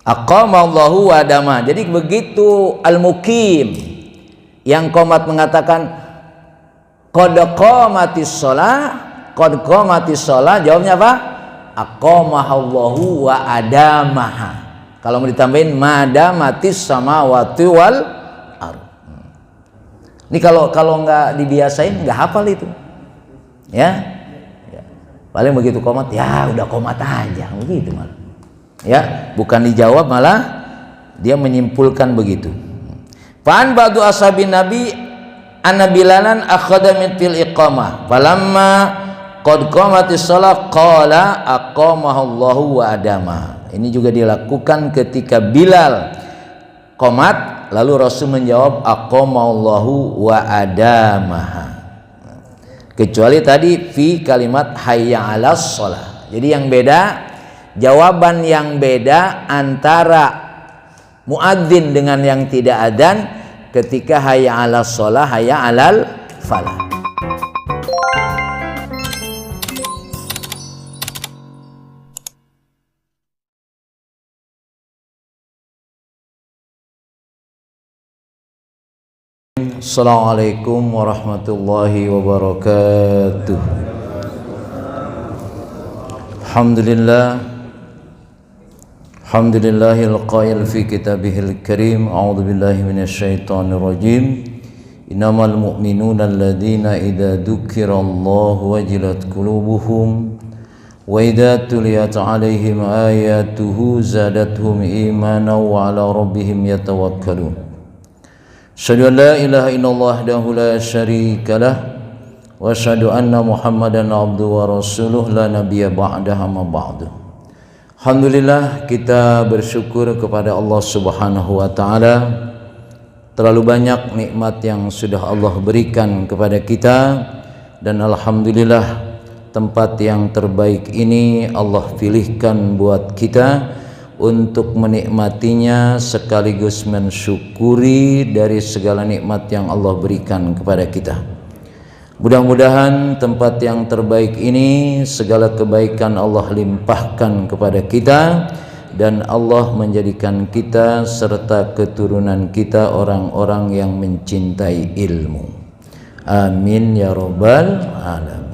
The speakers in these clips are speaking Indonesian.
Aqamallahu wa adama. Jadi begitu al-muqim yang qomat mengatakan qad qamatis shalah, jawabnya apa? Aqamahallahu wa adamaha. Kalau mau ditambahin madamatis samawati wal ardh. Ini kalau nggak dibiasain nggak hafal itu. Ya. Paling begitu qomat, ya udah qomat aja, begitu malah. Ya, bukan dijawab malah dia menyimpulkan begitu. Fa'an ba'du ashabin nabi anna bilalan akhadha min fil iqamah falamma qad qamatis shalah qala aqamahallahu wa adama. Ini juga dilakukan ketika Bilal qomat lalu Rasul menjawab aqamahallahu wa adamaha. Kecuali tadi fi kalimat hayya 'alas shalah. Jadi yang beda, jawaban yang beda antara muadzin dengan yang tidak adzan ketika hayya 'alas shalah, hayya 'alal falah. Assalamualaikum warahmatullahi wabarakatuh. Alhamdulillahil qail fi kitabihil karim. A'udzu billahi minasyaitonir rajim. Innamal mu'minuna alladzina idza dzukirallahu wajilat qulubuhum wa idza tuliyat 'alaihim ayatuhu zadatuhum imanan wa 'ala rabbihim yatawakkalun. Asyhadu an la ilaha illallah wahdahu la syarika lah wa asyhadu anna Muhammadan abduhu wa rasuluh la nabiyya ba'dahu ma ba'du. Alhamdulillah, kita bersyukur kepada Allah Subhanahu wa taala. Terlalu banyak nikmat yang sudah Allah berikan kepada kita, dan alhamdulillah tempat yang terbaik ini Allah pilihkan buat kita untuk menikmatinya sekaligus mensyukuri dari segala nikmat yang Allah berikan kepada kita. Mudah-mudahan tempat yang terbaik ini segala kebaikan Allah limpahkan kepada kita, dan Allah menjadikan kita serta keturunan kita orang-orang yang mencintai ilmu. Amin ya rabbal alamin.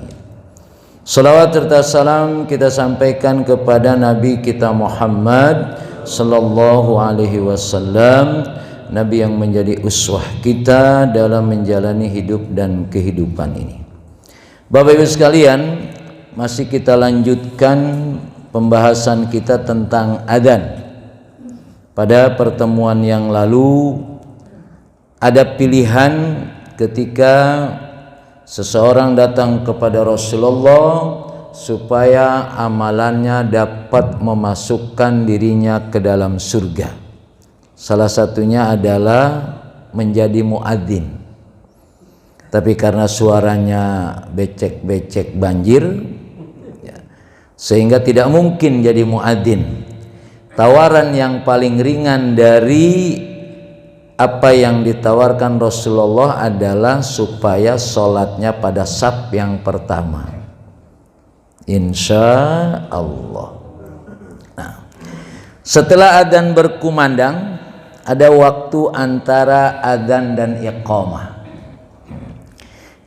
Salawat serta salam kita sampaikan kepada Nabi kita Muhammad sallallahu alaihi wasallam, Nabi yang menjadi uswah kita dalam menjalani hidup dan kehidupan ini. Bapak Ibu sekalian, masih kita lanjutkan pembahasan kita tentang adzan. Pada pertemuan yang lalu ada pilihan ketika seseorang datang kepada Rasulullah supaya amalannya dapat memasukkan dirinya ke dalam surga. Salah satunya adalah menjadi muadzin. Tapi karena suaranya becek-becek banjir, ya, sehingga tidak mungkin jadi muadzin. Tawaran yang paling ringan dari apa yang ditawarkan Rasulullah adalah supaya sholatnya pada saf yang pertama, insya Allah. Nah, setelah adzan berkumandang, ada waktu antara adzan dan iqamah.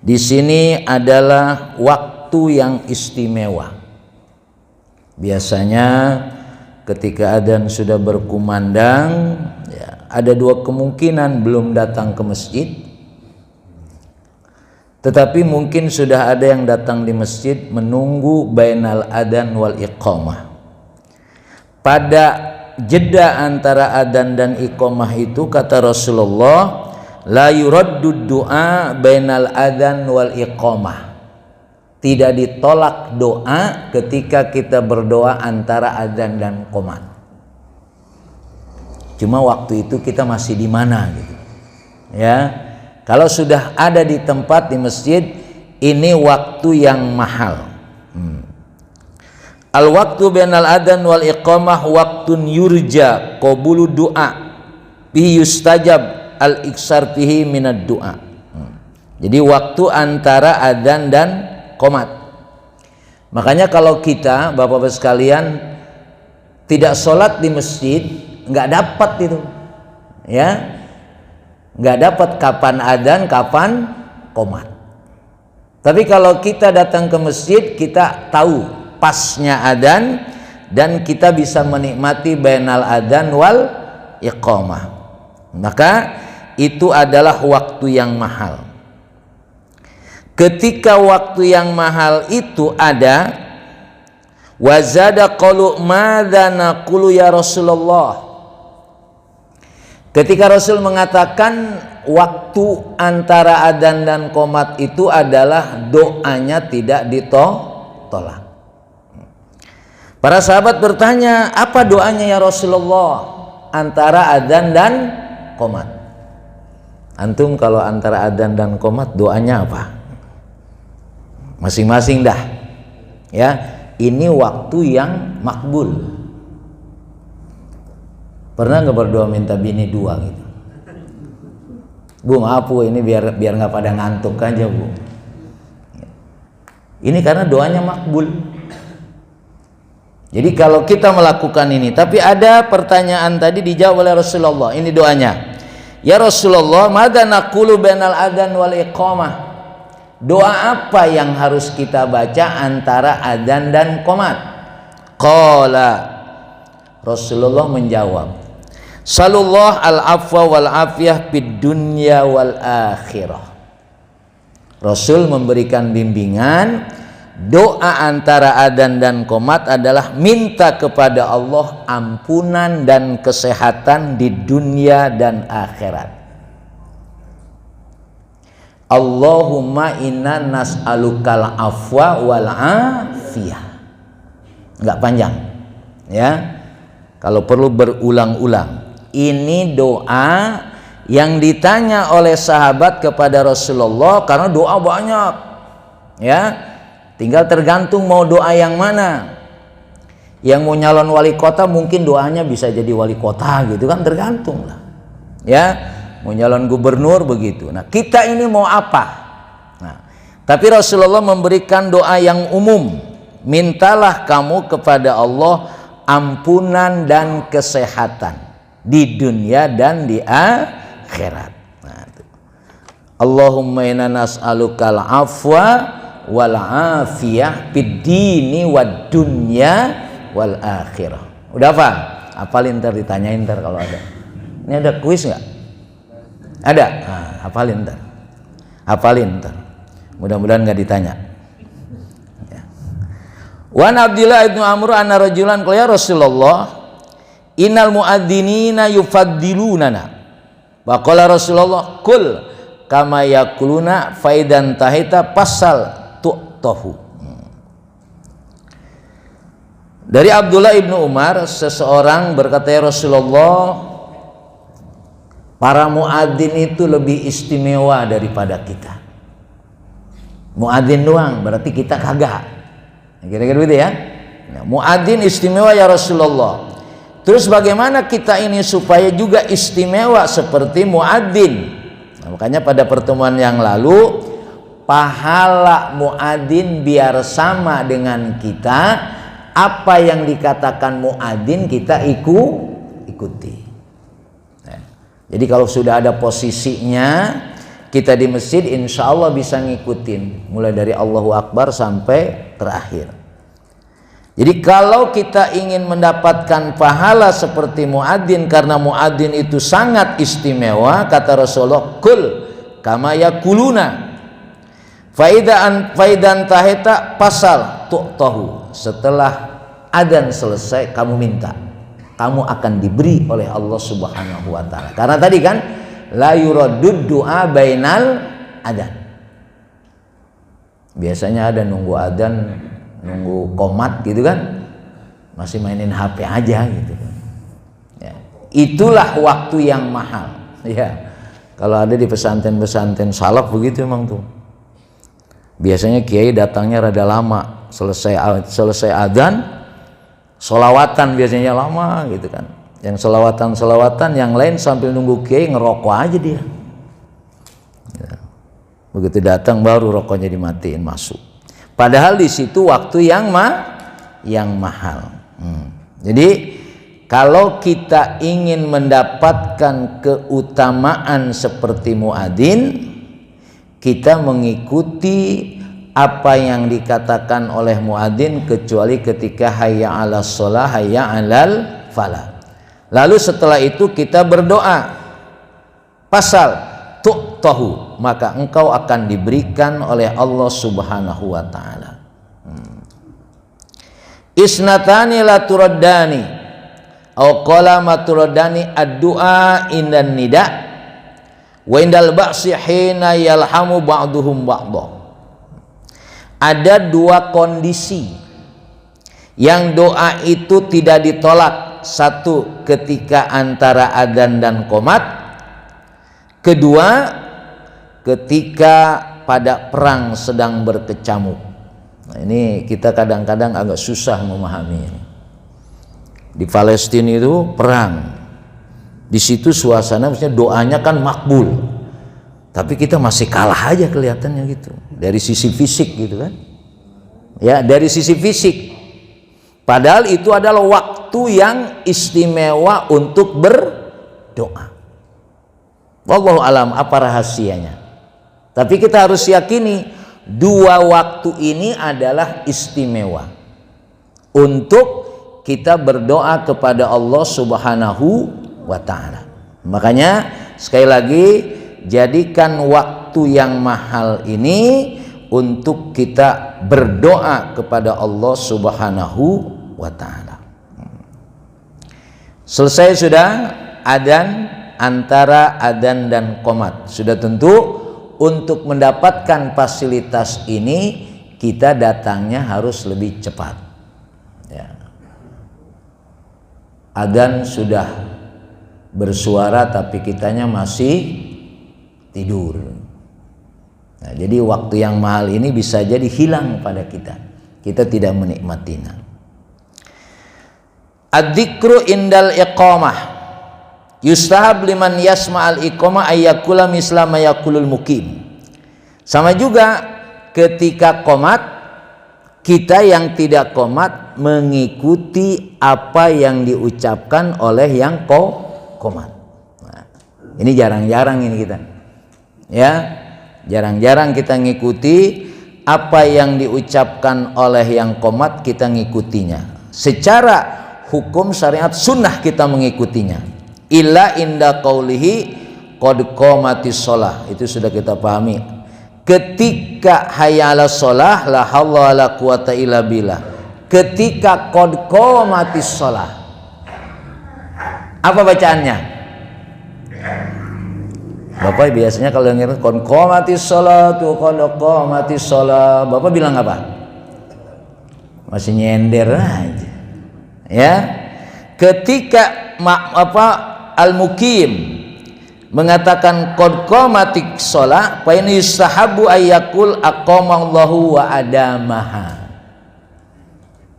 Di sini adalah waktu yang istimewa. Biasanya ketika adzan sudah berkumandang, ya, ada dua kemungkinan: belum datang ke masjid, tetapi mungkin sudah ada yang datang di masjid menunggu bainal adzan wal iqamah. Pada jeda antara adzan dan iqamah itu, kata Rasulullah, la yuraddu du'a bainal adzan wal iqamah. Tidak ditolak doa ketika kita berdoa antara adzan dan qomat. Cuma waktu itu kita masih di mana gitu. Ya. Kalau sudah ada di tempat di masjid, ini waktu yang mahal. Al waktu bainal adzan wal iqamah waktun yurja qabulu du'a bihi yustajab al iksar fihi minad du'a. Jadi waktu antara adzan dan qomat. Makanya kalau kita, Bapak-bapak sekalian, tidak sholat di masjid, nggak dapat itu, ya, nggak dapat kapan adzan kapan qomat. Tapi kalau kita datang ke masjid, kita tahu pasnya adzan dan kita bisa menikmati bainal adzan wal iqamah, maka itu adalah waktu yang mahal. Ketika waktu yang mahal itu ada, wazada qalu madza naqulu ya Rasulullah. Ketika Rasul mengatakan waktu antara adzan dan qomat itu adalah doanya tidak ditolak. Para sahabat bertanya, apa doanya ya Rasulullah antara adzan dan qomat? Antum kalau antara adzan dan qomat doanya apa? Masing-masing dah. Ya, ini waktu yang makbul. Pernah nggak berdoa minta bini dua gitu? Bu, maaf Bu, ini biar nggak pada ngantuk aja Bu. Ini karena doanya makbul. Jadi kalau kita melakukan ini, tapi ada pertanyaan tadi dijawab oleh Rasulullah. Ini doanya. Ya Rasulullah, madza naqulu bainal adzan wal iqamah? Doa apa yang harus kita baca antara adzan dan qomat? Qala, Rasulullah menjawab, sallallahu al-afwa wal afiyah fid dunya wal akhirah. Rasul memberikan bimbingan, doa antara adzan dan qomat adalah minta kepada Allah ampunan dan kesehatan di dunia dan akhirat. Allahumma inna nas'alukal afwa wal afiyah. Enggak panjang, ya. Kalau perlu berulang-ulang. Ini doa yang ditanya oleh sahabat kepada Rasulullah karena doa banyak, ya. Tinggal tergantung mau doa yang mana. Yang mau nyalon wali kota mungkin doanya bisa jadi wali kota gitu kan, tergantung lah, ya. Mau nyalon gubernur begitu. Nah, kita ini mau apa? Nah, tapi Rasulullah memberikan doa yang umum. Mintalah kamu kepada Allah ampunan dan kesehatan di dunia dan di akhirat. Nah, Allahumma inna nas'alukal afwa wal afiyah fid dini wad dunya wal akhirah. Udah apa? Hafalin, ntar ditanyain ntar kalau ada. Ini ada kuis nggak? Ada? Nah, hafalin ntar. Hafalin ntar. Mudah-mudahan nggak ditanya. Ya. Wan Abdillah ibnu Amr anna rajulan qala ya Rasulullah innal muadzzinina yufaddilunana. Wa qala Rasulullah kul kama yakuluna faidan tahita pasal tu'tahu. Dari Abdullah ibnu Umar, seseorang berkata, ya Rasulullah, para muadzin itu lebih istimewa daripada kita. Muadzin doang, berarti kita kagak. Kira-kira begitu ya. Nah, muadzin istimewa ya Rasulullah. Terus bagaimana kita ini supaya juga istimewa seperti muadzin? Nah, makanya pada pertemuan yang lalu, pahala muadzin biar sama dengan kita, apa yang dikatakan muadzin kita ikuti. Jadi kalau sudah ada posisinya kita di masjid, insya Allah bisa ngikutin mulai dari Allahu Akbar sampai terakhir. Jadi kalau kita ingin mendapatkan pahala seperti muadzin, karena muadzin itu sangat istimewa, kata Rasulullah, kul kama yakuluna faidan taheta pasal tu'tahu. Setelah adzan selesai kamu minta, kamu akan diberi oleh Allah Subhanahu wa taala. Karena tadi kan la yuraddud du'a bainal adzan. Biasanya ada nunggu adzan, nunggu qomat gitu kan, masih mainin HP aja gitu kan. Ya. Itulah waktu yang mahal. Ya. Kalau ada di pesantren-pesantren salaf begitu emang tuh. Biasanya kiai datangnya rada lama, selesai adzan solawatan biasanya lama gitu kan. Yang solawatan, yang lain sambil nunggu kiai ngerokok aja dia. Ya. Begitu datang baru rokoknya dimatiin masuk. Padahal di situ waktu yang mahal. Jadi kalau kita ingin mendapatkan keutamaan seperti muadzin, kita mengikuti apa yang dikatakan oleh muadzin kecuali ketika hayya 'alas shalah, hayya 'alal falah. Lalu setelah itu kita berdoa. Pasal tu'tahu, maka engkau akan diberikan oleh Allah Subhanahu wa taala. Isnatani la turaddani au qala ma turaddani ad-du'a indan nida wa indal ba'si hina yalhamu ba'duhum ba'dha. Ada dua kondisi yang doa itu tidak ditolak. Satu, ketika antara adzan dan qomat. Kedua, ketika pada perang sedang berkecamuk. Nah, ini kita kadang-kadang agak susah memahami ini. Di Palestina itu perang, di situ suasana maksudnya doanya kan makbul, tapi kita masih kalah aja kelihatannya gitu dari sisi fisik gitu kan ya, dari sisi fisik, padahal itu adalah waktu yang istimewa untuk berdoa. Wallahu alam apa rahasianya, tapi kita harus yakini dua waktu ini adalah istimewa untuk kita berdoa kepada Allah Subhanahu wa ta'ala. Makanya sekali lagi, jadikan waktu yang mahal ini untuk kita berdoa kepada Allah Subhanahu wa ta'ala. Selesai sudah adzan, antara adzan dan qomat. Sudah tentu untuk mendapatkan fasilitas ini kita datangnya harus lebih cepat. Ya. Adzan sudah bersuara tapi kitanya masih tidur. Nah, jadi waktu yang mahal ini bisa jadi hilang pada kita. Kita tidak menikmatinya. Adzikru indal iqamah. Yustahab liman yasma'al iqamah ayyakula misla ma yakulul mukim. Sama juga ketika qomat, kita yang tidak qomat mengikuti apa yang diucapkan oleh yang qomat. Nah, ini jarang-jarang ini kita. Ya, jarang-jarang kita ngikuti apa yang diucapkan oleh yang qomat, kita ngikutinya. Secara hukum syariat sunnah kita mengikutinya. Illa inda qaulihi qad qamatis shalah, itu sudah kita pahami. Ketika hayya 'alas shalah la haula wala quwata illa billah. Ketika qad qamatis shalah, apa bacaannya? Bapak biasanya kalau dengar qad qamatis shalatu qad qamatis shalah, Bapak bilang apa? Masih nyender aja. Ya. Ketika al-mukim mengatakan qad qamatis shalah, fa in yustahabu ayyakul aqamallahu wa adamaha.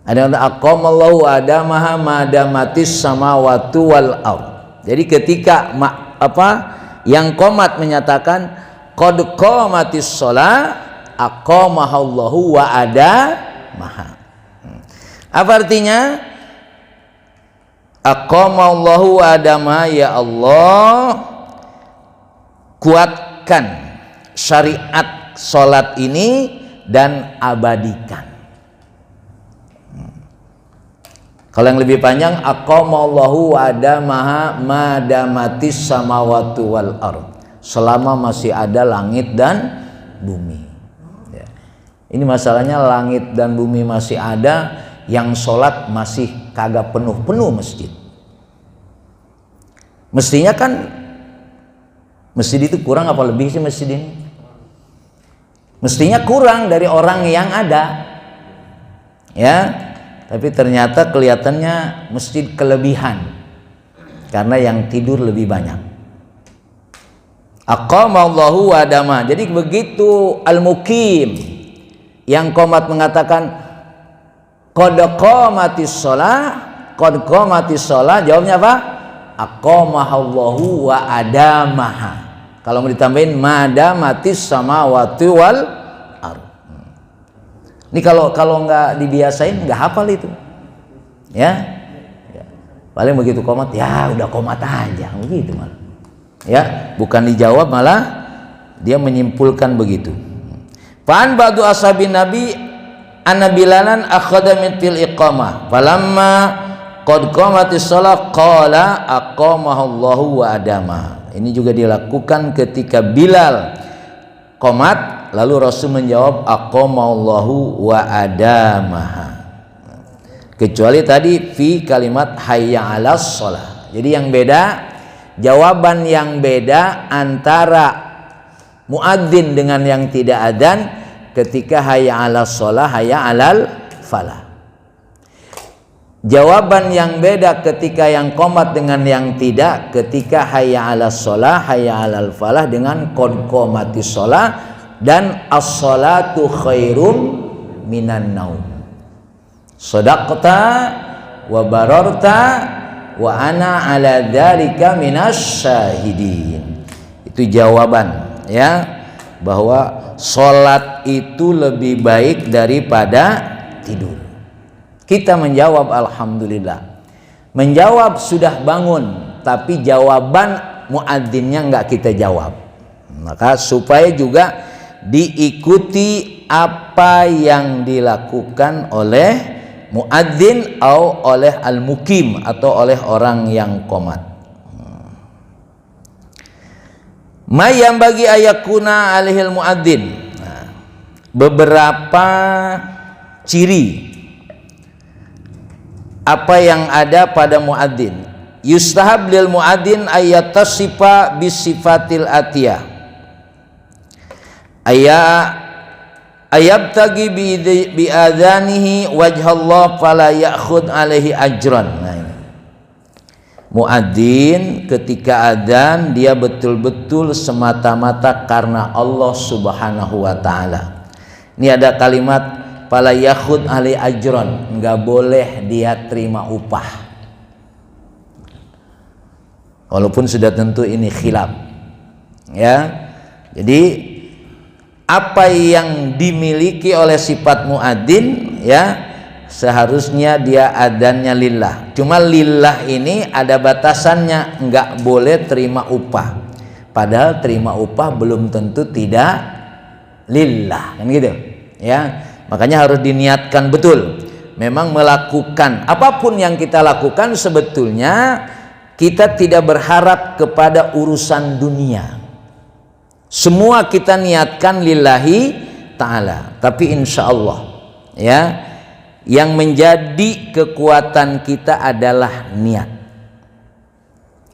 Ada yang aqamallahu wa adamaha madamatis samawati wal ardh. Jadi ketika yang qomat menyatakan qad qamatis shalah, aqamahallahu wa adamaha. Apa artinya? Aqamallahu wa adamaha, ya Allah, kuatkan syariat salat ini dan abadikan. Kalau yang lebih panjang, aqamallahu wa adamaha madamatis samawati wal ardh, selama masih ada langit dan bumi. Ya. Ini masalahnya, langit dan bumi masih ada, yang sholat masih kagak penuh-penuh masjid. Mestinya kan masjid itu kurang apa lebih sih masjid ini? Mestinya kurang dari orang yang ada. Ya. Tapi ternyata kelihatannya masjid kelebihan karena yang tidur lebih banyak. Aqamallahu wa adama. Jadi begitu al-mukim yang qomat mengatakan qad qamatis shalah, jawabnya apa? Aqamahallahu wa adamaha. Kalau mau ditambahin madamatis samawati wal ardh. Ini kalau nggak dibiasain nggak hafal itu, ya. Paling begitu qomat, ya udah qomat aja, begitu malah. Ya, bukan dijawab, malah dia menyimpulkan begitu. Fa'an ba'du ashabin Nabi anna Bilalan akhadha min fil iqamah falamma qad qamatis shalah qala aqamahallahu wa adama. Ini juga dilakukan ketika Bilal qomat, lalu Rasul menjawab aqamahallahu wa adamaha. Kecuali tadi fi kalimat hayya 'alas shalah. Jadi yang beda, jawaban yang beda antara muadzin dengan yang tidak adzan ketika hayya 'alas shalah, hayya 'alal falah. Jawaban yang beda ketika yang qomat dengan yang tidak, ketika hayya 'alas shalah, hayya 'alal falah dengan qad qomatis shalah dan as-shalatu khairum minan naum. Shadaqta wa bararta wa ana ala dzalika minasy syahidin. Itu jawaban, ya, bahwa sholat itu lebih baik daripada tidur. Kita menjawab alhamdulillah. Menjawab sudah bangun, tapi jawaban muadzinnya enggak kita jawab. Maka supaya juga diikuti apa yang dilakukan oleh muadzin atau oleh al-mukim atau oleh orang yang qomat. Ma yang bagi ayakuna alihil muadzin. Beberapa ciri apa yang ada pada muadzin. Yustahab lil muadzin ayattasifa bisifatil atiyah. Ayabtagi bi adzanihi wajhallah fala ya'khud alaihi ajran. Nah, ini. Muadzin ketika adzan dia betul-betul semata-mata karena Allah Subhanahu wa taala. Ini ada kalimat fala ya'khud alaihi ajran, enggak boleh dia terima upah. Walaupun sudah tentu ini khilaf. Ya. Jadi apa yang dimiliki oleh sifat muadzin, ya, seharusnya dia adzannya lillah. Cuma lillah ini ada batasannya, enggak boleh terima upah. Padahal terima upah belum tentu tidak lillah, kan gitu. Ya, makanya harus diniatkan betul. Memang melakukan apapun yang kita lakukan sebetulnya kita tidak berharap kepada urusan dunia. Semua kita niatkan lillahi ta'ala, tapi insya Allah, ya, yang menjadi kekuatan kita adalah niat.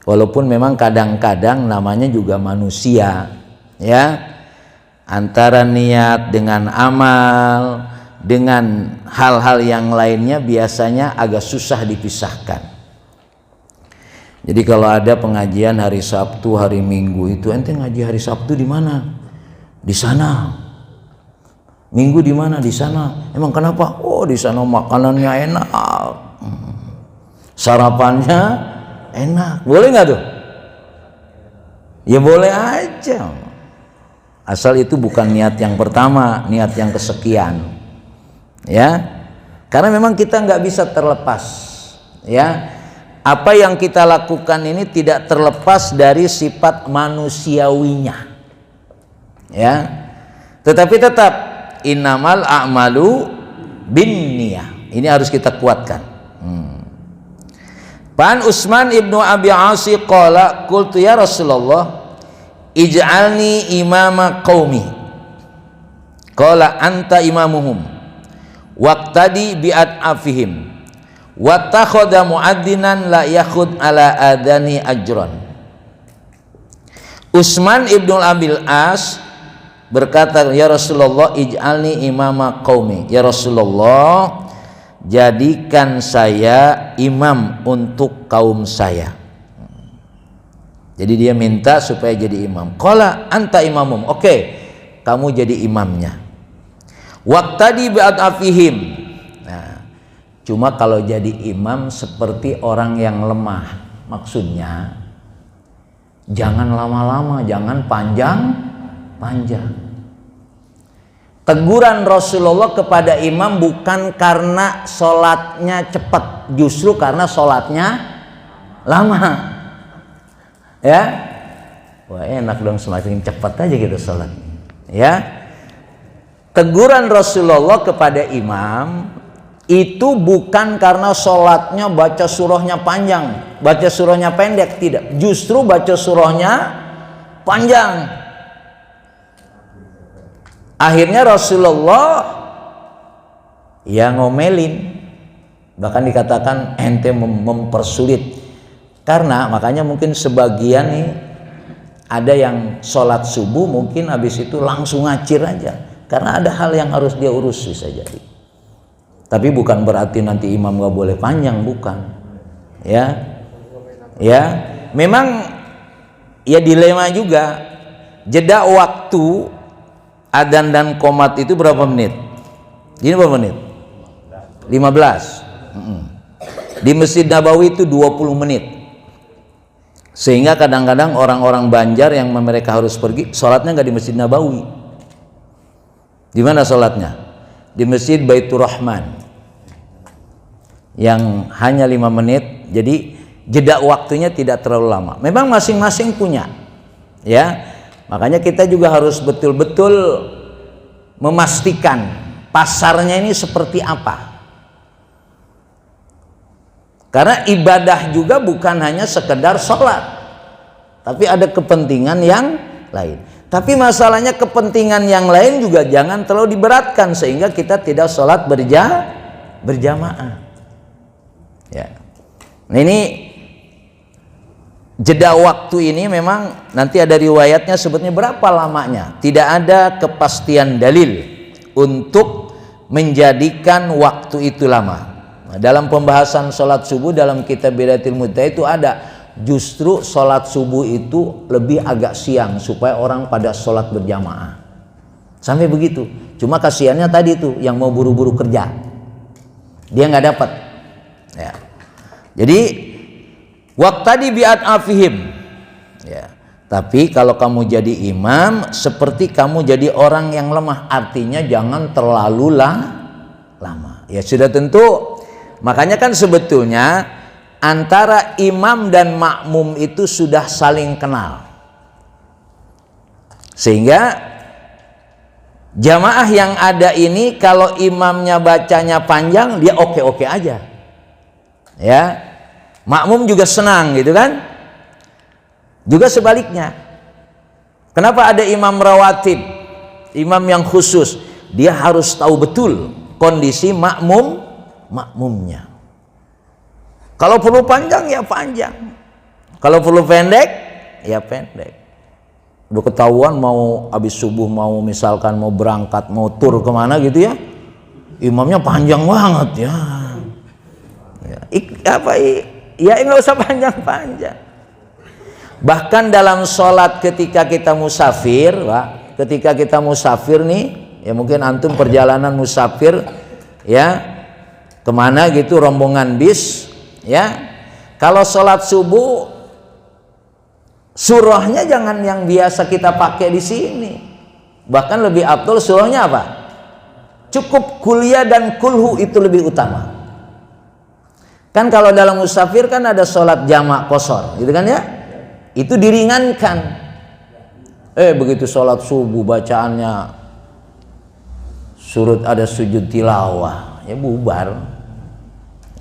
Walaupun memang kadang-kadang namanya juga manusia, ya, antara niat dengan amal dengan hal-hal yang lainnya biasanya agak susah dipisahkan. Jadi kalau ada pengajian hari Sabtu, hari Minggu, itu ente ngaji hari Sabtu di mana? Di sana. Minggu di mana? Di sana. Emang kenapa? Oh, di sana makanannya enak. Sarapannya enak. Boleh nggak tuh? Ya boleh aja. Asal itu bukan niat yang pertama, niat yang kesekian. Ya. Karena memang kita nggak bisa terlepas, ya. Apa yang kita lakukan ini tidak terlepas dari sifat manusiawinya, ya. Tetapi tetap innamal a'malu binniyah. Ini harus kita kuatkan. Pan Utsman ibnu Abi Asi qala qultu ya Rasulullah ij'alni imama qaumi. Qala anta imamuhum waqtadi bi'at'afihim wa takhadha mu'adzinan la yakhud ala adani ajran. Utsman ibnu Abil As berkata, ya Rasulullah ij'alni imama qaumi. Ya Rasulullah, jadikan saya imam untuk kaum saya. Jadi dia minta supaya jadi imam. Qala anta imamum. Oke, kamu jadi imamnya. Waqtadi bi'at'afihim. Cuma kalau jadi imam seperti orang yang lemah, maksudnya jangan lama-lama, jangan panjang-panjang. Teguran Rasulullah kepada imam bukan karena sholatnya cepat, justru karena sholatnya lama. Ya, wah enak dong, semakin cepat aja gitu sholat. Ya, teguran Rasulullah kepada imam itu bukan karena sholatnya baca surahnya panjang, baca surahnya pendek, tidak. Justru baca surahnya panjang. Akhirnya Rasulullah ya ngomelin, bahkan dikatakan ente mempersulit. Karena makanya mungkin sebagian nih ada yang sholat subuh mungkin habis itu langsung ngacir aja, karena ada hal yang harus dia urus bisa jadi. Tapi bukan berarti nanti imam gak boleh panjang, bukan. Ya, memang ya dilema juga. Jeda waktu adzan dan qomat itu berapa menit? Ini berapa menit? 15. Di Masjid Nabawi itu 20 menit. Sehingga kadang-kadang orang-orang Banjar yang mereka harus pergi, sholatnya nggak di Masjid Nabawi. Di mana sholatnya? Di Masjid Baitur Rahman, yang hanya 5 menit. Jadi jeda waktunya tidak terlalu lama. Memang masing-masing punya, ya. Makanya kita juga harus betul-betul memastikan pasarnya ini seperti apa. Karena ibadah juga bukan hanya sekedar sholat, tapi ada kepentingan yang lain. Tapi masalahnya kepentingan yang lain juga jangan terlalu diberatkan sehingga kita tidak sholat berjamaah. Ya. Nah, ini jeda waktu ini memang nanti ada riwayatnya sebutnya berapa lamanya. Tidak ada kepastian dalil untuk menjadikan waktu itu lama. Nah, dalam pembahasan sholat subuh dalam kitab Bidayatul Mujtahid itu ada, justru sholat subuh itu lebih agak siang supaya orang pada sholat berjamaah. Sampai begitu. Cuma kasihannya tadi tuh yang mau buru-buru kerja, dia nggak dapat. Ya. Jadi waqtadi bi'at afihim. Ya. Tapi kalau kamu jadi imam seperti kamu jadi orang yang lemah, artinya jangan terlalu lama. Ya sudah tentu. Makanya kan sebetulnya antara imam dan makmum itu sudah saling kenal. Sehingga jamaah yang ada ini kalau imamnya bacanya panjang dia oke-oke aja. Ya. Makmum juga senang gitu kan? Juga sebaliknya. Kenapa ada imam rawatib, imam yang khusus? Dia harus tahu betul kondisi makmumnya. Kalau perlu panjang ya panjang, kalau perlu pendek ya pendek. Udah ketahuan mau habis subuh, mau misalkan mau berangkat, mau tur kemana gitu ya, imamnya panjang banget ya. Ya nggak usah panjang-panjang. Bahkan dalam sholat ketika kita musafir, Pak, ketika kita musafir nih, ya mungkin antum perjalanan musafir, ya kemana gitu, rombongan bis, ya. Kalau sholat subuh, surahnya jangan yang biasa kita pakai di sini. Bahkan lebih afdol surahnya apa? Cukup kuliah dan kulhu, itu lebih utama. Kan kalau dalam musafir kan ada sholat jamak qashar, gitu kan ya? Itu diringankan. Begitu sholat subuh bacaannya surut ada sujud tilawah, ya bubar.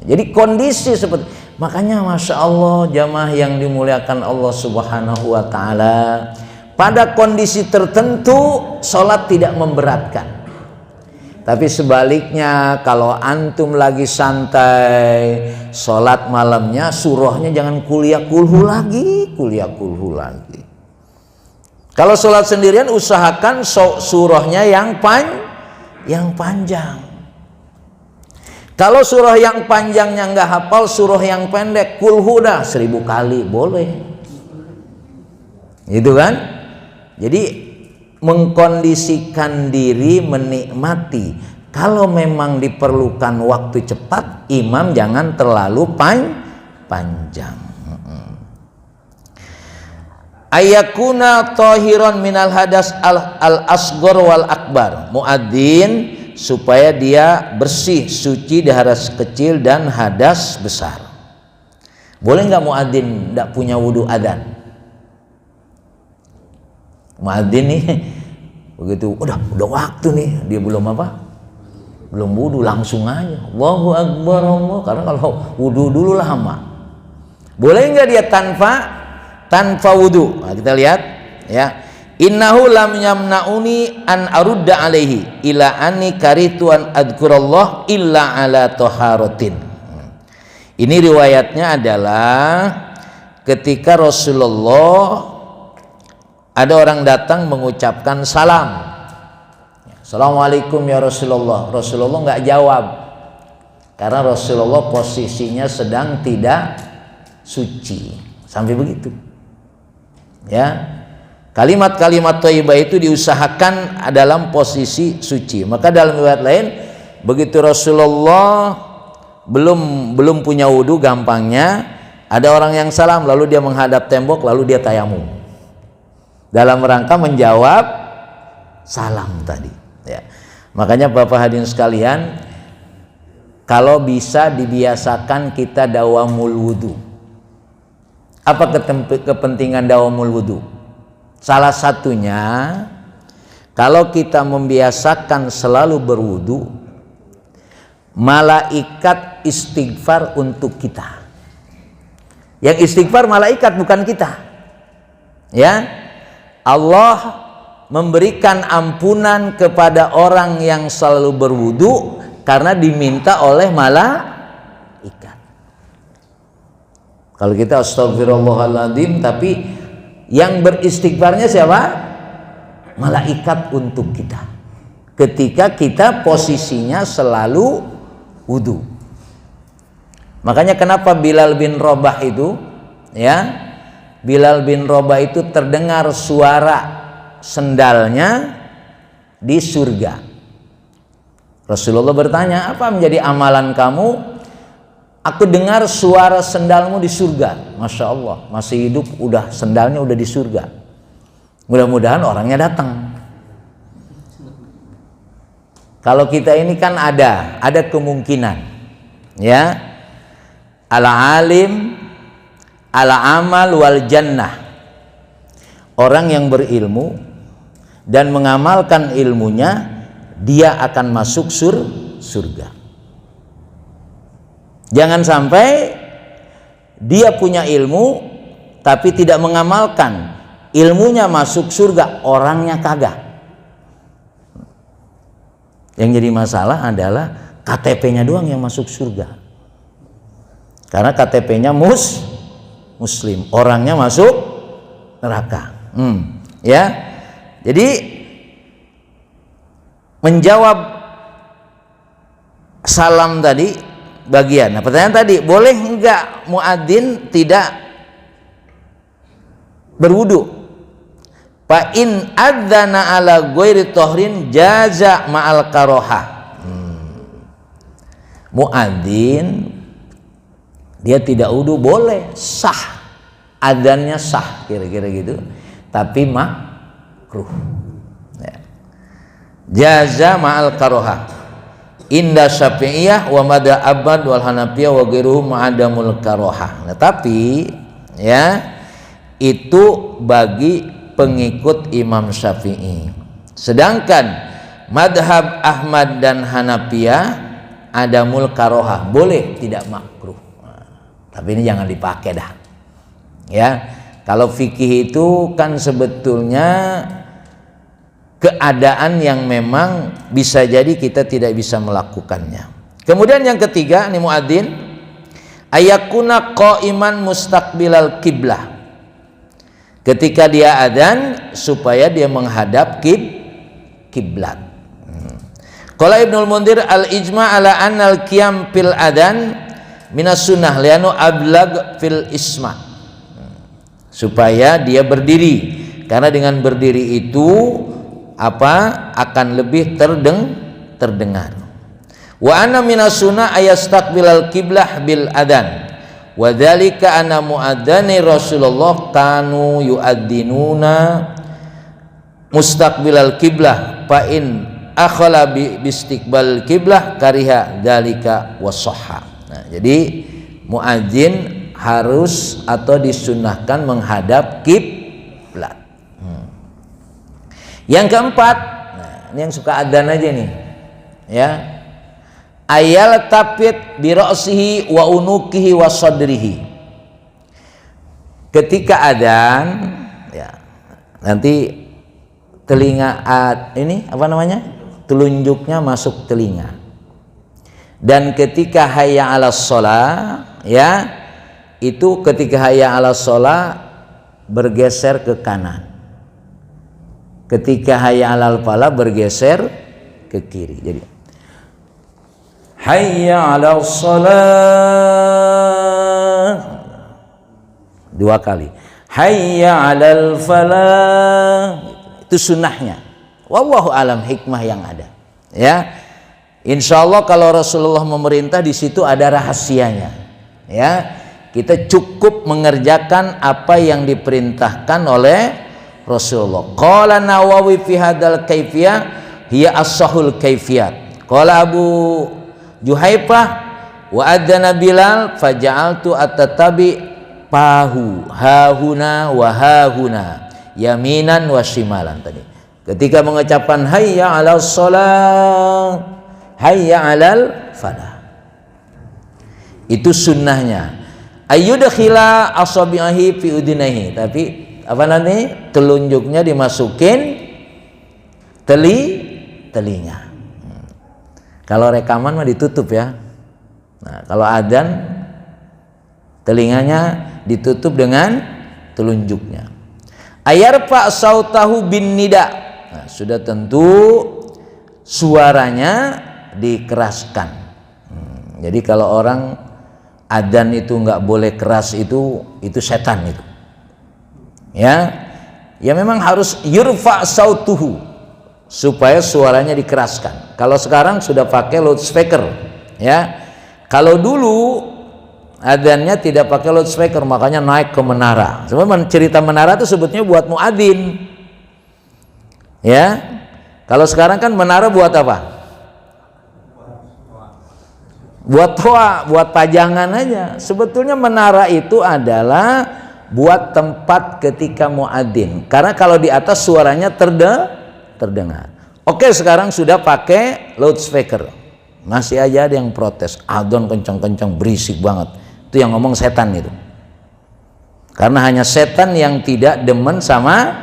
Jadi kondisi seperti, makanya Masya Allah jamaah yang dimuliakan Allah Subhanahu wa Ta'ala, pada kondisi tertentu sholat tidak memberatkan. Tapi sebaliknya kalau antum lagi santai sholat malamnya, surahnya jangan kuliah kulhu lagi. Kalau sholat sendirian usahakan surahnya yang panjang. Kalau surah yang panjangnya nggak hafal, surah yang pendek kulhu dah 1000 kali boleh. Gitu kan? Jadi mengkondisikan diri, menikmati. Kalau memang diperlukan waktu cepat, imam jangan terlalu panjang. Ayakuna tahiran minal hadas al asghar wal akbar. Muadzin supaya dia bersih, suci di hadas kecil dan hadas besar. Boleh nggak muadzin nggak punya wudu adzan? Muadzin nih begitu udah waktu nih, dia belum belum wudu, langsung aja Allahu Akbar Allah, karena kalau wudu dulu lama. Boleh nggak dia tanpa wudu? Nah, kita lihat ya. Innahu lam yamnauni an arudda alaihi ila anni karitu an adkurallah illa ala taharatin. Ini riwayatnya adalah ketika Rasulullah ada orang datang mengucapkan salam. Assalamualaikum ya Rasulullah. Rasulullah nggak jawab karena Rasulullah posisinya sedang tidak suci. Sampai begitu. Ya. Kalimat-kalimat thayyibah itu diusahakan dalam posisi suci. Maka dalam riwayat lain, begitu Rasulullah belum punya wudu, gampangnya ada orang yang salam lalu dia menghadap tembok lalu dia tayamum dalam rangka menjawab salam tadi ya. Makanya Bapak hadirin sekalian, kalau bisa dibiasakan kita dawamul wudu. Apa kepentingan dawamul wudu? Salah satunya, kalau kita membiasakan selalu berwudu, malaikat istighfar untuk kita. Yang istighfar malaikat, bukan kita. Ya, Allah memberikan ampunan kepada orang yang selalu berwudu karena diminta oleh malaikat. Kalau kita astagfirullahaladzim, tapi yang beristighfarnya siapa? Malaikat untuk kita. Ketika kita posisinya selalu wudu. Makanya kenapa Bilal bin Rabah itu, ya, Bilal bin Rabah itu terdengar suara sendalnya di surga. Rasulullah bertanya, apa menjadi amalan kamu? Aku dengar suara sendalmu di surga. Masya Allah, masih hidup udah sendalnya udah di surga. Mudah-mudahan orangnya datang. Kalau kita ini kan ada kemungkinan, ya, ala alim, ala amal wal jannah. Orang yang berilmu dan mengamalkan ilmunya, dia akan masuk surga. Jangan sampai dia punya ilmu tapi tidak mengamalkan, ilmunya masuk surga, orangnya kagak. Yang jadi masalah adalah KTP-nya doang yang masuk surga. Karena KTP-nya muslim, orangnya masuk neraka. Ya. Jadi menjawab salam tadi bagian. Nah, pertanyaan tadi, boleh enggak muadzin tidak berwudu? Fa in adzana ala ghairi tahrin jaza ma'al karoha. Muadzin dia tidak wudu boleh, sah. Adzannya sah, kira-kira gitu. Tapi makruh. Ya. Jaza ma'al karoha. Inda Syafi'iyah wa madha abad wal Hanafiyah wa ghairuhum ma'adamul karoha. Nah, tapi ya itu bagi pengikut Imam Syafi'i. Sedangkan madhab Ahmad dan Hanafiyah adamul karoha, boleh tidak makruh. Tapi ini jangan dipakai dah. Ya, kalau fikih itu kan sebetulnya keadaan yang memang bisa jadi kita tidak bisa melakukannya. Kemudian yang ketiga, ini muadzin ayakuna qa'iman mustaqbilal kiblah. Ketika dia adzan supaya dia menghadap kiblat. Qala Ibnul Mundhir al-ijma' ala anna al-qiyam fil adzan minas sunnah lianu ablag fil isma. Supaya dia berdiri, karena dengan berdiri itu akan lebih terdengar. Wa anna minas sunnah ayastaqbilal qiblah bil adzan. Wa dzalika anna muadzani Rasulullah kanu yuadzinuna mustaqbilal qiblah fa in akhala bi istiqbal qiblah kariha dzalika wa shahha. Nah, jadi muadzin harus atau disunnahkan menghadap kiblat. Yang keempat, nah, ini yang suka adzan aja nih, ya. Ayal tapit bi ra'sihi wa unukihi wa sadrihi. Ketika adzan, ya, nanti telinga ini apa namanya? Telunjuknya masuk telinga. Dan ketika hayya 'alas shalah, ya, itu ketika hayya 'alas shalah bergeser ke kanan. Ketika hayya 'alal falah bergeser ke kiri. Jadi hayya 'alas shalah dua kali. Hayya 'alal falah. Itu sunnahnya. Wallahu alam hikmah yang ada. Ya. Insya Allah kalau Rasulullah memerintah di situ ada rahasianya. Ya. Kita cukup mengerjakan apa yang diperintahkan oleh Rasulullah. Qala Nawawi fi hadal kaifiyah hiya as-sahul kaifiyat. Qala Abu Juhaifah wa adzana Bilal faja'altu at-tatabi pahu hahuna wa hahuna yaminan wa shimalan tadi. Ketika mengucapkan hayya 'alas shalah, hayya 'alal falah. Itu sunnahnya. Ayyudkhila asabi'ahi fi udunaihi, tapi apa nanti telunjuknya dimasukin telinga. Kalau rekaman mah ditutup ya. Nah, kalau adzan telinganya ditutup dengan telunjuknya. Ayarfa sautahu bin nida. Nah, sudah tentu suaranya dikeraskan. Jadi kalau orang adzan itu nggak boleh keras, itu setan itu. Ya memang harus yurfa sautuhu supaya suaranya dikeraskan. Kalau sekarang sudah pakai loudspeaker, ya. Kalau dulu adzannya tidak pakai loudspeaker, makanya naik ke menara. Sebenarnya cerita menara itu sebetulnya buat muadzin, ya. Kalau sekarang kan menara buat apa? Buat toa, buat pajangan aja. Sebetulnya menara itu adalah buat tempat ketika muadzin, karena kalau di atas suaranya terdengar. Oke, sekarang sudah pakai loudspeaker, masih aja ada yang protes, adzan kencang-kencang berisik banget. Itu yang ngomong setan itu, karena hanya setan yang tidak demen sama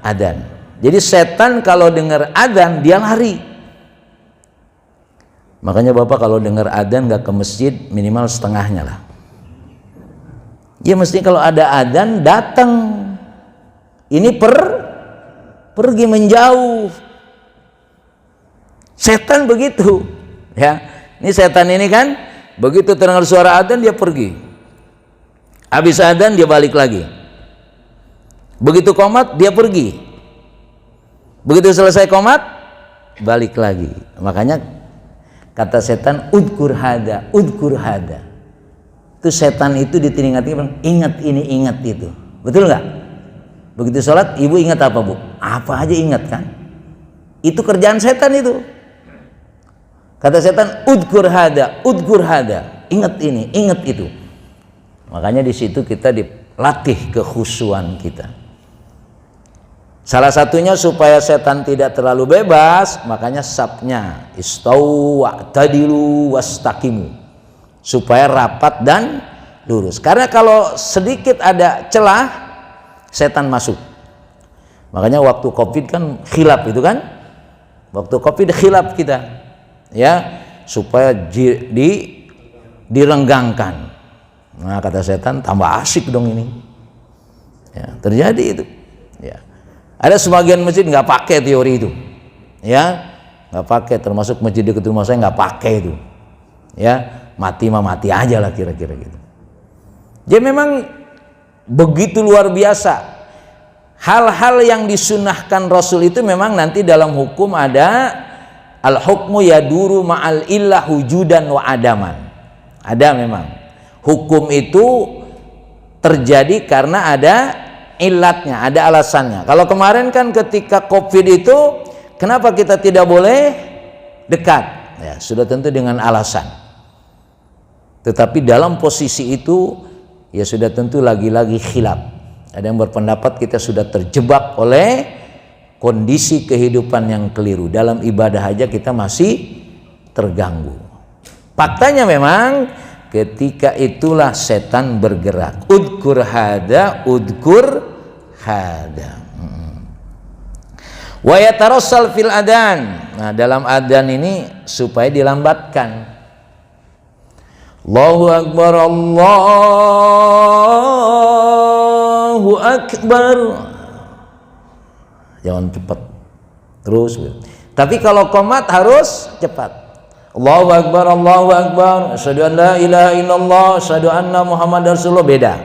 adzan. Jadi setan kalau dengar adzan dia lari. Makanya Bapak kalau dengar adzan nggak ke masjid minimal setengahnya lah. Ya mesti kalau ada adzan datang. Ini pergi menjauh. Setan begitu, ya. Ini setan ini kan begitu terdengar suara adzan dia pergi. Habis adzan dia balik lagi. Begitu qomat dia pergi. Begitu selesai qomat balik lagi. Makanya kata setan udkur hada, udkur hada. Itu setan itu di telinga bilang ingat ini, ingat itu. Betul nggak? Begitu sholat ibu ingat apa bu? Apa aja ingat kan? Itu kerjaan setan itu. Kata setan udkur hada, udkur hada. Ingat ini, ingat itu. Makanya di situ kita dilatih kekhusyuan kita. Salah satunya supaya setan tidak terlalu bebas, makanya sabnya istau wa'tadilu wastaqimu, supaya rapat dan lurus. Karena kalau sedikit ada celah, setan masuk. Makanya waktu Covid kan khilaf itu kan, waktu Covid khilaf kita, ya, supaya direnggangkan. Nah kata setan tambah asik dong ini, ya, terjadi itu. Ya. Ada sebagian masjid nggak pakai teori itu, ya, nggak pakai, termasuk masjid dekat rumah saya nggak pakai itu, ya, mati mah mati aja lah kira-kira gitu. Jadi memang begitu luar biasa hal-hal yang disunahkan Rasul itu. Memang nanti dalam hukum ada al hukmu yaduru ma'al illah wujudan wa adaman. Ada memang hukum itu terjadi karena ada ilatnya, ada alasannya. Kalau kemarin kan ketika Covid itu kenapa kita tidak boleh dekat? Ya, sudah tentu dengan alasan. Tetapi dalam posisi itu ya sudah tentu lagi-lagi khilaf. Ada yang berpendapat kita sudah terjebak oleh kondisi kehidupan yang keliru. Dalam ibadah aja kita masih terganggu. Faktanya memang ketika itulah setan bergerak. Udkur hada, udkur hada. Wa yatarassal fil adan. Nah, dalam adan ini supaya dilambatkan. Allahu akbar, Allahu akbar. Jangan cepat. Terus. Tapi kalau qomat harus cepat. Allahu akbar, Allahu akbar. Asyhadu an la ilaha illallah, asyhadu anna Muhammadar Rasulullah, beda.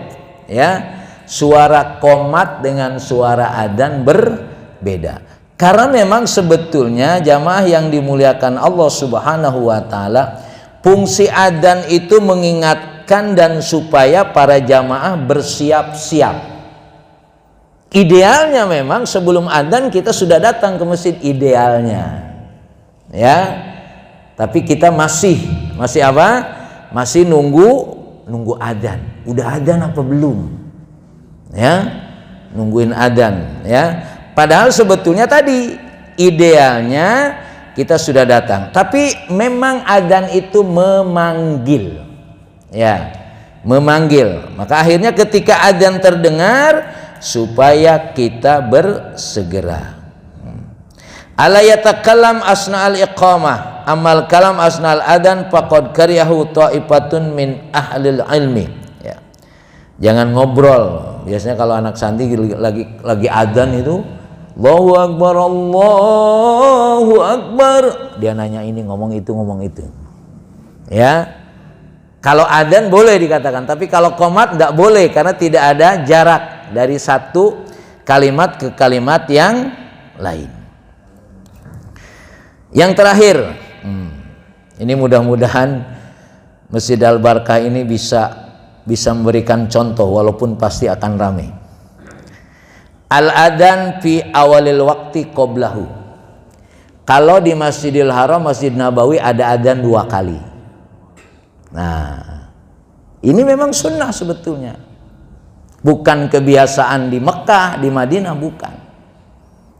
Ya. Suara qomat dengan suara adan berbeda. Karena memang sebetulnya jamaah yang dimuliakan Allah Subhanahu wa taala, fungsi adzan itu mengingatkan dan supaya para jamaah bersiap-siap. Idealnya memang sebelum adzan kita sudah datang ke masjid, idealnya. Ya. Tapi kita masih apa? Masih nunggu adzan. Udah adzan apa belum? Ya. Nungguin adzan, ya. Padahal sebetulnya tadi idealnya kita sudah datang, tapi memang adzan itu memanggil, ya, memanggil. Maka akhirnya ketika adzan terdengar supaya kita bersegera. Ala yatakallam asna'al iqamah, amal kalam asna'al adzan faqad kariyahu ta'ifatun min ahlil ilmi. Ya. Jangan ngobrol. Biasanya kalau anak santri lagi adzan itu Allahu akbar, Allahu akbar, dia nanya ini, ngomong itu. Ya. Kalau adzan boleh dikatakan, tapi kalau qomat tidak boleh karena tidak ada jarak dari satu kalimat ke kalimat yang lain. Yang terakhir, ini mudah-mudahan Masjid Al-Barkah ini bisa memberikan contoh walaupun pasti akan ramai. Al-adhan fi awalil waktu qoblahu. Kalau di Masjidil Haram, Masjid Nabawi ada adzan 2 kali. Nah, ini memang sunnah sebetulnya. Bukan kebiasaan di Mekah, di Madinah, bukan.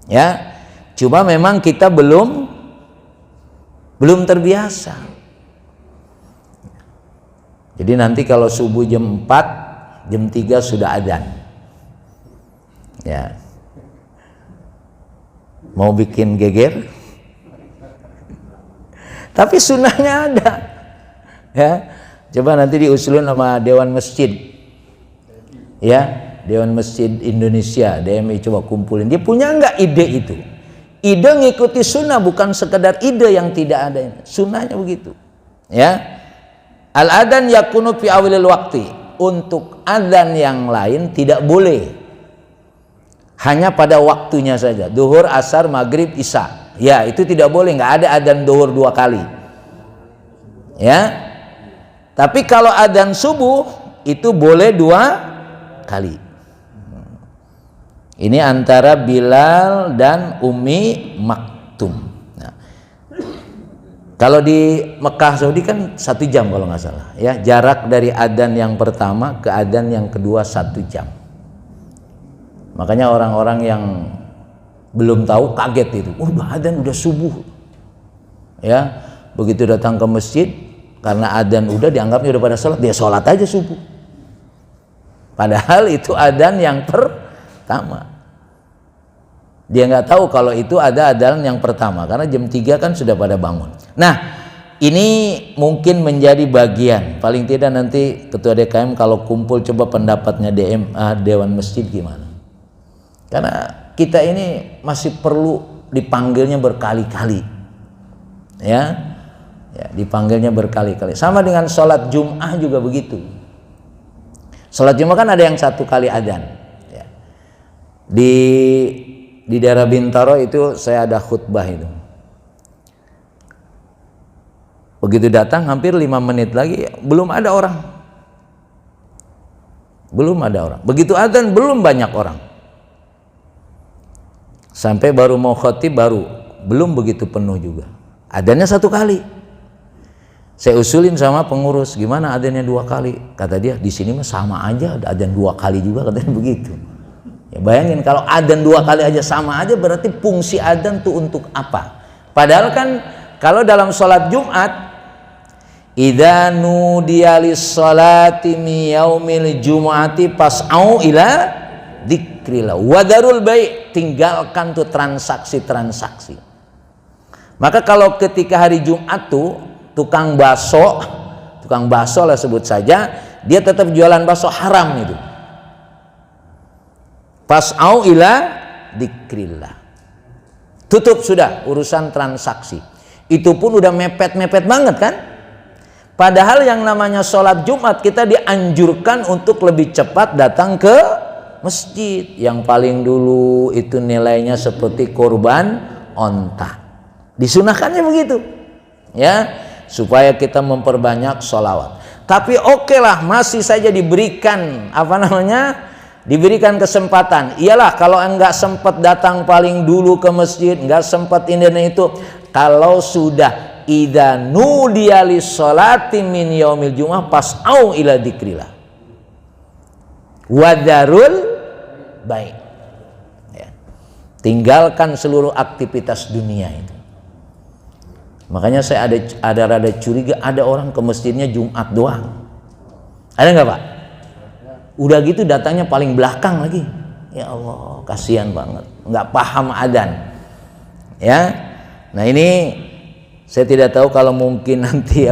Ya, cuma memang kita belum terbiasa. Jadi nanti kalau subuh jam 4, jam 3 sudah adzan. Ya, mau bikin geger, tapi sunnahnya ada. Ya, coba nanti diusulin sama Dewan Masjid, ya, Dewan Masjid Indonesia, DMI, coba kumpulin. Dia punya nggak ide itu? Ide ngikuti sunnah, bukan sekedar ide yang tidak ada. Sunnahnya begitu. Ya, al-adzan yakunu fi awalil waqti. Untuk adzan yang lain tidak boleh. Hanya pada waktunya saja, duhur, asar, maghrib, isya. Ya, itu tidak boleh, nggak ada adzan duhur 2 kali. Ya, tapi kalau adzan subuh itu boleh 2 kali. Ini antara Bilal dan Ummi Maktum. Nah, kalau di Mekah Saudi kan 1 jam kalau nggak salah. Ya, jarak dari adzan yang pertama ke adzan yang kedua 1 jam. Makanya orang-orang yang belum tahu kaget itu. Udah adzan, udah subuh. Ya, begitu datang ke masjid karena adzan udah dianggapnya udah pada sholat, dia sholat aja subuh. Padahal itu adzan yang pertama. Dia nggak tahu kalau itu ada adzan yang pertama karena jam 3 kan sudah pada bangun. Nah, ini mungkin menjadi bagian. Paling tidak nanti Ketua DKM kalau kumpul coba pendapatnya Dewan Masjid gimana. Karena kita ini masih perlu dipanggilnya berkali-kali, ya, dipanggilnya berkali-kali. Sama dengan sholat Jum'ah juga begitu. Sholat Jum'ah kan ada yang 1 kali adzan. Ya. Di daerah Bintaro itu saya ada khutbah itu. Begitu datang hampir 5 menit lagi belum ada orang. Begitu adzan belum banyak orang. Sampai baru mau khotib belum begitu penuh juga. Adzannya 1 kali. Saya usulin sama pengurus, gimana adzannya 2 kali? Kata dia, di sini mah sama aja, ada adzan 2 kali juga, katanya begitu. Ya bayangin kalau adzan 2 kali aja sama aja, berarti fungsi adzan tuh untuk apa? Padahal kan kalau dalam sholat Jumat, idza nudiya lis-sholati mi yaumil jumu'ati fas'au ila dzikrillah wa darul bai', tinggalkan tuh transaksi-transaksi. Maka kalau ketika hari Jumat tuh tukang bakso lah sebut saja, dia tetap jualan bakso haram itu. Fas'au ila dzikrillah. Tutup sudah urusan transaksi. Itu pun udah mepet-mepet banget kan? Padahal yang namanya sholat Jumat kita dianjurkan untuk lebih cepat datang ke masjid. Yang paling dulu itu nilainya seperti kurban onta. Disunahkannya begitu. Ya, supaya kita memperbanyak sholawat. Tapi oke lah, masih saja diberikan diberikan kesempatan. Iyalah kalau enggak sempat datang paling dulu ke masjid, enggak sempat ini dan itu, kalau sudah idza nudiya lis-sholati min yaumil jumu'ah fas'au ila dzikrillah wa dzarul bai'. Ya. Tinggalkan seluruh aktivitas dunia itu. Makanya saya ada rada curiga, ada orang ke masjidnya Jumat doang. Ada nggak Pak? Udah gitu datangnya paling belakang lagi. Ya Allah, kasihan banget, nggak paham adzan. Ya, nah ini saya tidak tahu kalau mungkin nanti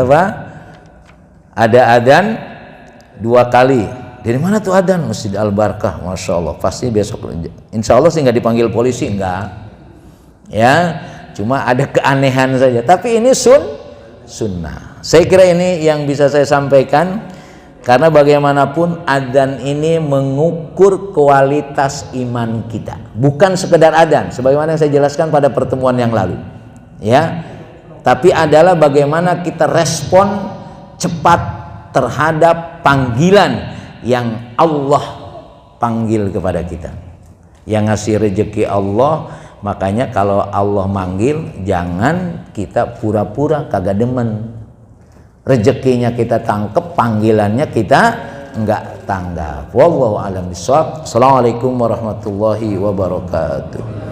ada adzan 2 kali. Dari mana tuh adzan? Masjid Al-Barkah, masya Allah. Pasti besok, insya Allah sih nggak dipanggil polisi, enggak. Ya. Cuma ada keanehan saja, tapi ini sunnah. Saya kira ini yang bisa saya sampaikan, karena bagaimanapun adzan ini mengukur kualitas iman kita, bukan sekedar adzan sebagaimana yang saya jelaskan pada pertemuan yang lalu, ya. Tapi adalah bagaimana kita respon cepat terhadap panggilan yang Allah panggil kepada kita. Yang ngasih rezeki Allah. Makanya kalau Allah manggil, jangan kita pura-pura kagak demen. Rezekinya kita tangkep, panggilannya kita enggak tanggap. Wallahu a'lam bishawab. Assalamualaikum warahmatullahi wabarakatuh.